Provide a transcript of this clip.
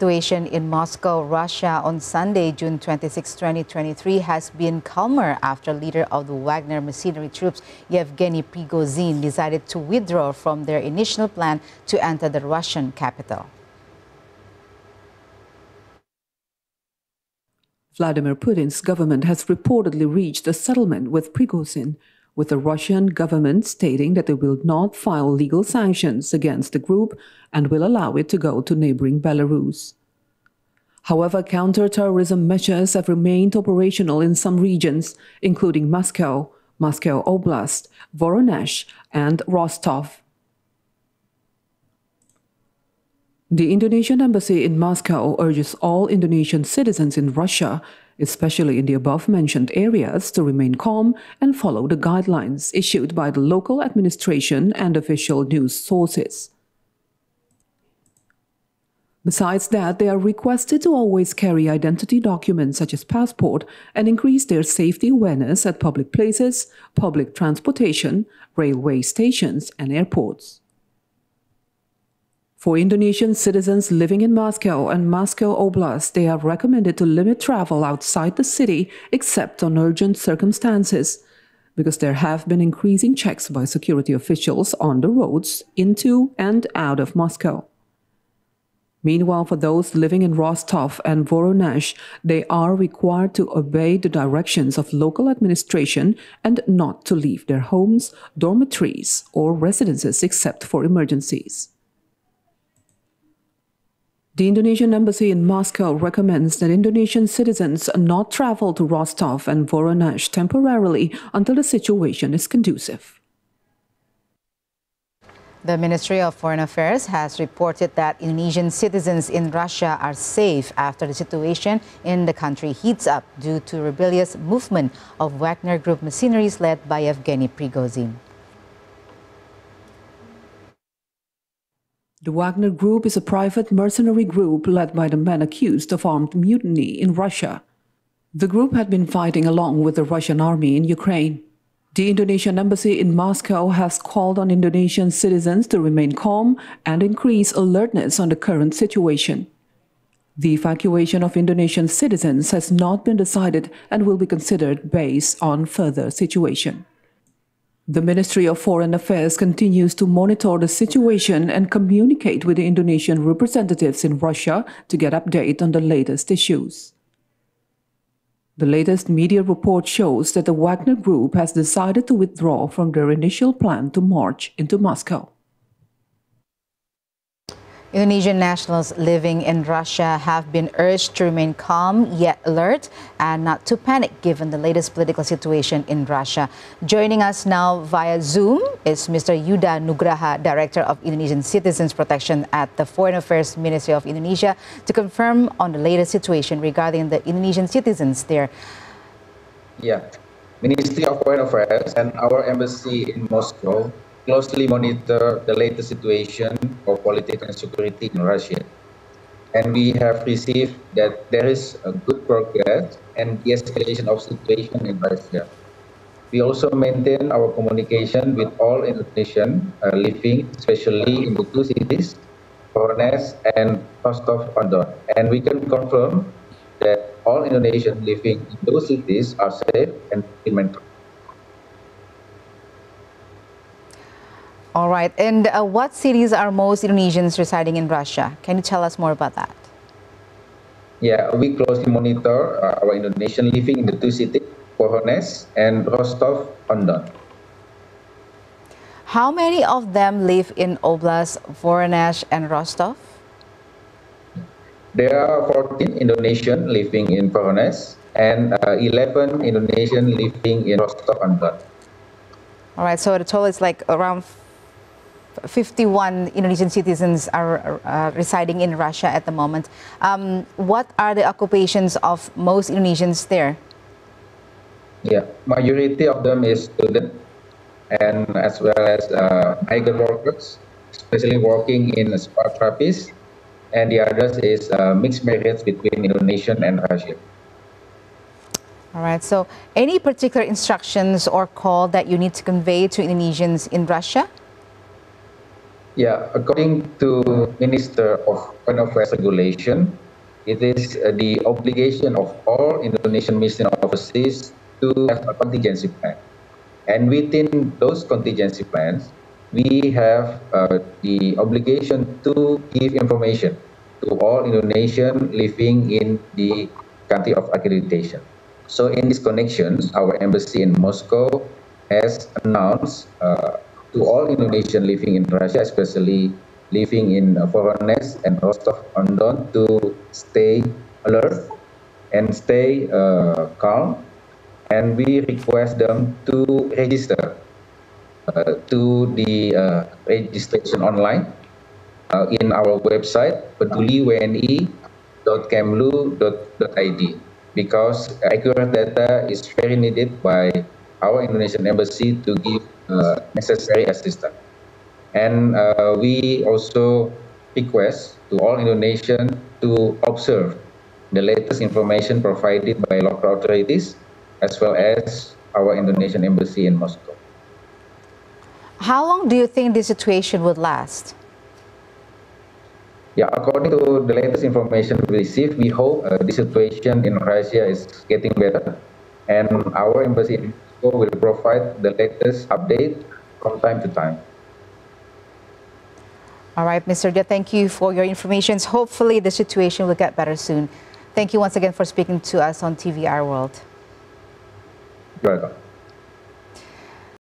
situation in Moscow, Russia on Sunday, June 26, 2023 has been calmer after leader of the Wagner Mercenary troops, Yevgeny Prigozhin, decided to withdraw from their initial plan to enter the Russian capital. Vladimir Putin's government has reportedly reached a settlement with Prigozhin, with the Russian government stating that they will not file legal sanctions against the group and will allow it to go to neighboring Belarus. However, counter-terrorism measures have remained operational in some regions, including Moscow, Moscow Oblast, Voronezh, and Rostov. The Indonesian embassy in Moscow urges all Indonesian citizens in Russia, especially in the above-mentioned areas, to remain calm and follow the guidelines issued by the local administration and official news sources. Besides that, they are requested to always carry identity documents such as passport and increase their safety awareness at public places, public transportation, railway stations, and airports. For Indonesian citizens living in Moscow and Moscow Oblast, they are recommended to limit travel outside the city except on urgent circumstances, because there have been increasing checks by security officials on the roads into and out of Moscow. Meanwhile, for those living in Rostov and Voronezh, they are required to obey the directions of local administration and not to leave their homes, dormitories, or residences except for emergencies. The Indonesian embassy in Moscow recommends that Indonesian citizens not travel to Rostov and Voronezh temporarily until the situation is conducive. The Ministry of Foreign Affairs has reported that Indonesian citizens in Russia are safe after the situation in the country heats up due to rebellious movement of Wagner Group mercenaries led by Yevgeny Prigozhin. The Wagner Group is a private mercenary group led by the men accused of armed mutiny in Russia. The group had been fighting along with the Russian army in Ukraine. The Indonesian embassy in Moscow has called on Indonesian citizens to remain calm and increase alertness on the current situation. The evacuation of Indonesian citizens has not been decided and will be considered based on further situation. The Ministry of Foreign Affairs continues to monitor the situation and communicate with the Indonesian representatives in Russia to get update on the latest issues. The latest media report shows that the Wagner Group has decided to withdraw from their initial plan to march into Moscow. Indonesian nationals living in Russia have been urged to remain calm yet alert and not to panic given the latest political situation in Russia. Joining us now via Zoom is Mr. Yuda Nugraha, Director of Indonesian Citizens Protection at the Foreign Affairs Ministry of Indonesia, to confirm on the latest situation regarding the Indonesian citizens there. Yeah, Ministry of Foreign Affairs and our embassy in Moscow closely monitor the latest situation for politics and security in Russia. And we have received that there is a good progress and de-escalation of situation in Russia. We also maintain our communication with all Indonesians living, especially in the two cities, Voronezh and Rostov-on-Don. And we can confirm that all Indonesians living in those cities are safe and remain calm. All right. And what cities are most Indonesians residing in Russia? Can you tell us more about that? Yeah, we closely monitor our Indonesian living in the two cities, Voronezh and Rostov-on-Don. How many of them live in Oblast, Voronezh, and Rostov? There are 14 Indonesians living in Voronezh and 11 Indonesians living in Rostov-on-Don. All right. So the total is like around 51 Indonesian citizens are residing in Russia at the moment. What are the occupations of most Indonesians there? Yeah, majority of them is students and as well as migrant workers, especially working in spa therapies, and the others is mixed marriage between Indonesian and Russian. All right. So any particular instructions or call that you need to convey to Indonesians in Russia? Yeah, according to Minister of Foreign Affairs Regulation, it is the obligation of all Indonesian mission offices to have a contingency plan. And within those contingency plans, we have the obligation to give information to all Indonesian living in the country of accreditation. So in this connection, our embassy in Moscow has announced to all Indonesian living in Russia, especially living in Voronezh and Rostov-on-Don, to stay alert and stay calm. And we request them to register to the registration online in our website peduliwni.kemlu.id, because accurate data is very needed by our Indonesian embassy to give necessary assistance. And we also request to all Indonesians to observe the latest information provided by local authorities as well as our Indonesian embassy in Moscow. How long do you think this situation would last? Yeah, according to the latest information we received, we hope the situation in Russia is getting better, and our embassy in Moscow will provide the latest update from time to time. All right, Mr. Dia, thank you for your information. Hopefully the situation will get better soon. Thank you once again for speaking to us on TVR World. You're welcome.